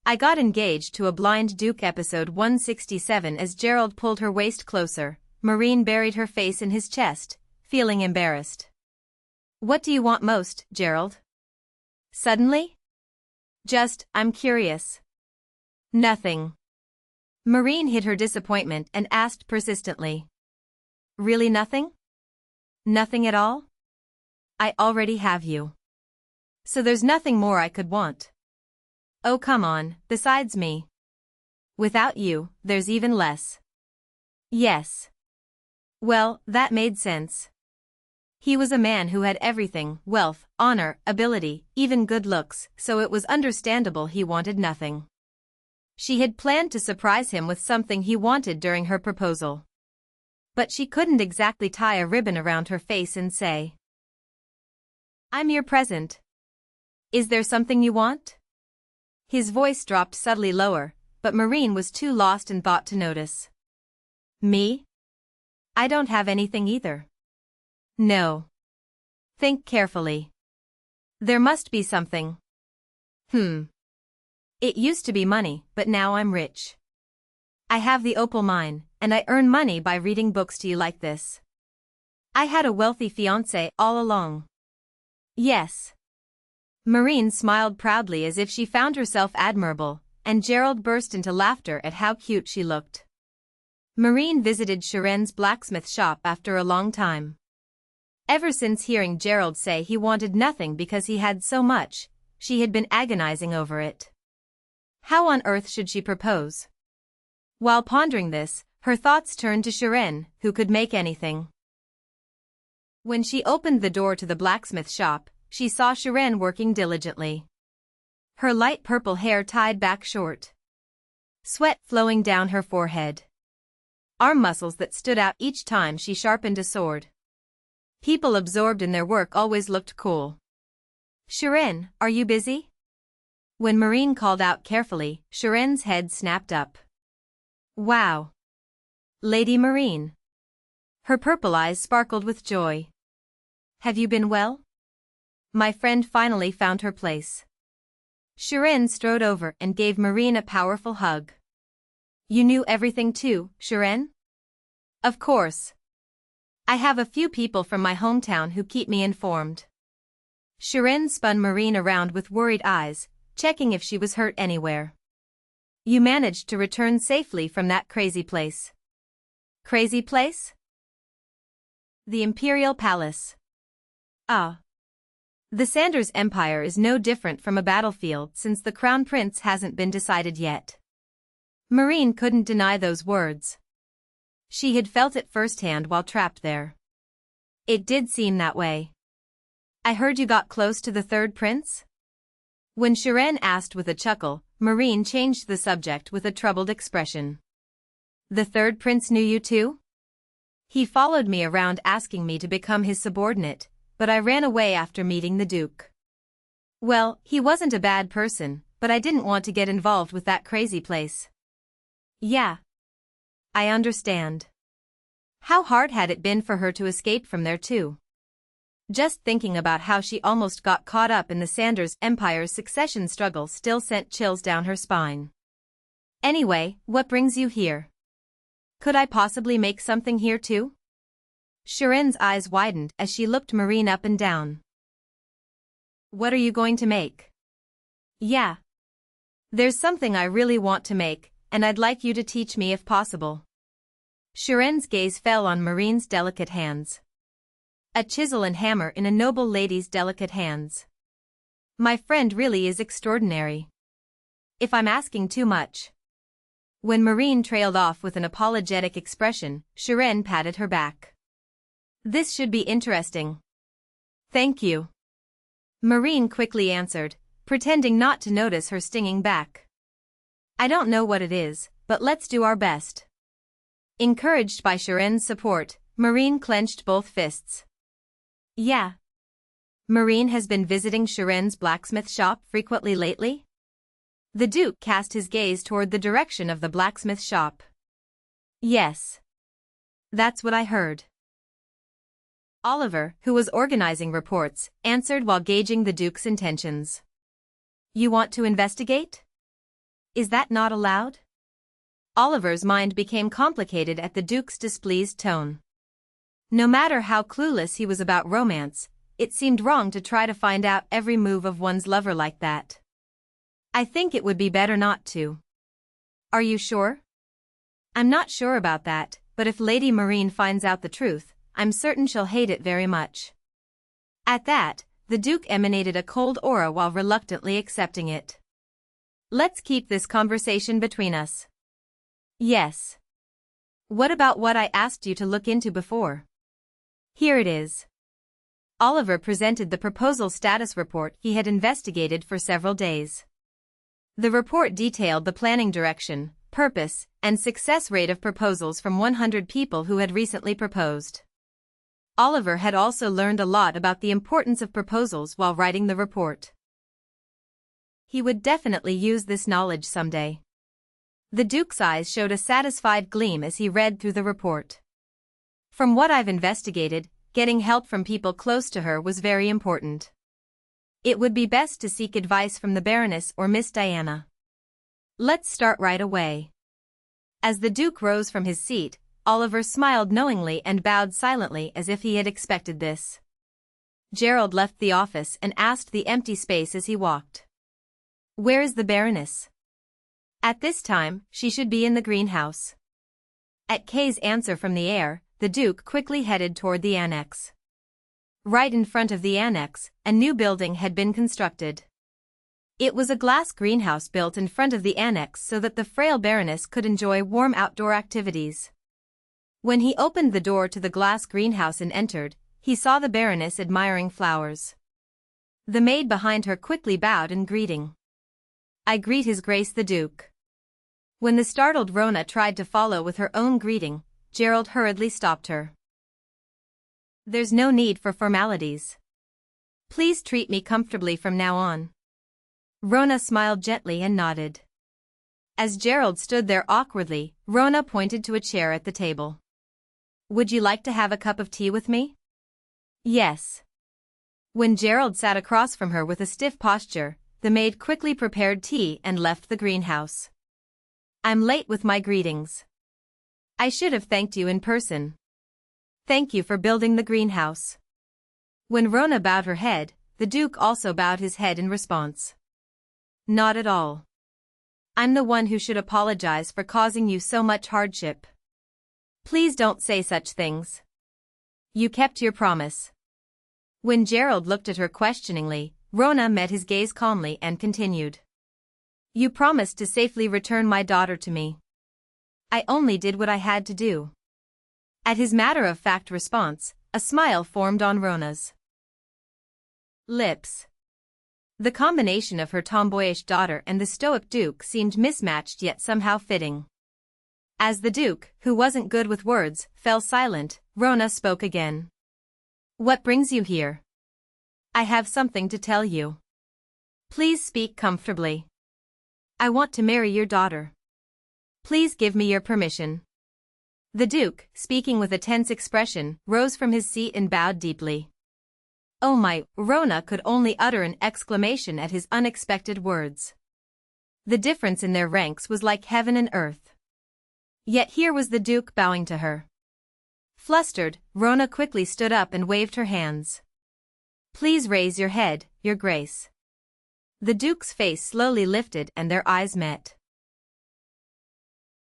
I got engaged to a blind Duke. Episode 167. As Gerald pulled her waist closer, Marin buried her face in his chest, feeling embarrassed. What do you want most, Gerald? Suddenly? I'm curious. Nothing. Marin hid her disappointment and asked persistently. Really nothing? Nothing at all? I already have you. So there's nothing more I could want. Oh come on, besides me. Without you, there's even less. Yes. Well, that made sense. He was a man who had everything, wealth, honor, ability, even good looks, so it was understandable he wanted nothing. She had planned to surprise him with something he wanted during her proposal. But she couldn't exactly tie a ribbon around her face and say, I'm your present. Is there something you want? His voice dropped subtly lower, but Marin was too lost in thought to notice. Me? I don't have anything either. No. Think carefully. There must be something. It used to be money, but now I'm rich. I have the opal mine, and I earn money by reading books to you like this. I had a wealthy fiancé all along. Yes. Marin smiled proudly as if she found herself admirable, and Gerald burst into laughter at how cute she looked. Marin visited Sharen's blacksmith shop after a long time. Ever since hearing Gerald say he wanted nothing because he had so much, she had been agonizing over it. How on earth should she propose? While pondering this, her thoughts turned to Sharen, who could make anything. When she opened the door to the blacksmith shop, she saw Sharen working diligently. Her light purple hair tied back short. Sweat flowing down her forehead. Arm muscles that stood out each time she sharpened a sword. People absorbed in their work always looked cool. Sharen, are you busy? When Marin called out carefully, Sharen's head snapped up. Wow. Lady Marin. Her purple eyes sparkled with joy. Have you been well? My friend finally found her place. Sharen strode over and gave Marin a powerful hug. You knew everything too, Sharen? Of course. I have a few people from my hometown who keep me informed. Sharen spun Marin around with worried eyes, checking if she was hurt anywhere. You managed to return safely from that crazy place. Crazy place? The Imperial Palace. Ah. The Sanders Empire is no different from a battlefield since the Crown Prince hasn't been decided yet. Marin couldn't deny those words. She had felt it firsthand while trapped there. It did seem that way. I heard you got close to the third prince? When Sharen asked with a chuckle, Marin changed the subject with a troubled expression. The third prince knew you too? He followed me around asking me to become his subordinate, but I ran away after meeting the Duke. Well, he wasn't a bad person, but I didn't want to get involved with that crazy place. Yeah. I understand. How hard had it been for her to escape from there too? Just thinking about how she almost got caught up in the Sanders Empire's succession struggle still sent chills down her spine. Anyway, what brings you here? Could I possibly make something here too? Sharen's eyes widened as she looked Marin up and down. What are you going to make? Yeah. There's something I really want to make, and I'd like you to teach me if possible. Sharen's gaze fell on Marin's delicate hands. A chisel and hammer in a noble lady's delicate hands. My friend really is extraordinary. If I'm asking too much. When Marin trailed off with an apologetic expression, Sharen patted her back. This should be interesting. Thank you. Marin quickly answered, pretending not to notice her stinging back. I don't know what it is, but let's do our best. Encouraged by Sharen's support, Marin clenched both fists. Yeah. Marin has been visiting Sharen's blacksmith shop frequently lately? The Duke cast his gaze toward the direction of the blacksmith shop. Yes. That's what I heard. Oliver, who was organizing reports, answered while gauging the Duke's intentions. You want to investigate? Is that not allowed? Oliver's mind became complicated at the Duke's displeased tone. No matter how clueless he was about romance, it seemed wrong to try to find out every move of one's lover like that. I think it would be better not to. Are you sure? I'm not sure about that, but if Lady Marin finds out the truth, I'm certain she'll hate it very much. At that, the Duke emanated a cold aura while reluctantly accepting it. Let's keep this conversation between us. Yes. What about what I asked you to look into before? Here it is. Oliver presented the proposal status report he had investigated for several days. The report detailed the planning direction, purpose, and success rate of proposals from 100 people who had recently proposed. Oliver had also learned a lot about the importance of proposals while writing the report. He would definitely use this knowledge someday. The Duke's eyes showed a satisfied gleam as he read through the report. From what I've investigated, getting help from people close to her was very important. It would be best to seek advice from the Baroness or Miss Diana. Let's start right away. As the Duke rose from his seat, Oliver smiled knowingly and bowed silently as if he had expected this. Gerald left the office and asked the empty space as he walked. Where is the Baroness? At this time, she should be in the greenhouse. At Kay's answer from the air, the Duke quickly headed toward the annex. Right in front of the annex, a new building had been constructed. It was a glass greenhouse built in front of the annex so that the frail Baroness could enjoy warm outdoor activities. When he opened the door to the glass greenhouse and entered, he saw the Baroness admiring flowers. The maid behind her quickly bowed in greeting. I greet His Grace the Duke. When the startled Rona tried to follow with her own greeting, Gerald hurriedly stopped her. There's no need for formalities. Please treat me comfortably from now on. Rona smiled gently and nodded. As Gerald stood there awkwardly, Rona pointed to a chair at the table. Would you like to have a cup of tea with me? Yes. When Gerald sat across from her with a stiff posture, the maid quickly prepared tea and left the greenhouse. I'm late with my greetings. I should have thanked you in person. Thank you for building the greenhouse. When Rona bowed her head, the Duke also bowed his head in response. Not at all. I'm the one who should apologize for causing you so much hardship. Please don't say such things. You kept your promise. When Gerald looked at her questioningly, Rona met his gaze calmly and continued. You promised to safely return my daughter to me. I only did what I had to do. At his matter-of-fact response, a smile formed on Rona's lips. The combination of her tomboyish daughter and the stoic Duke seemed mismatched yet somehow fitting. As the Duke, who wasn't good with words, fell silent, Rona spoke again. What brings you here? I have something to tell you. Please speak comfortably. I want to marry your daughter. Please give me your permission. The Duke, speaking with a tense expression, rose from his seat and bowed deeply. Oh my, Rona could only utter an exclamation at his unexpected words. The difference in their ranks was like heaven and earth. Yet here was the Duke bowing to her. Flustered, Rona quickly stood up and waved her hands. Please raise your head, Your Grace. The Duke's face slowly lifted and their eyes met.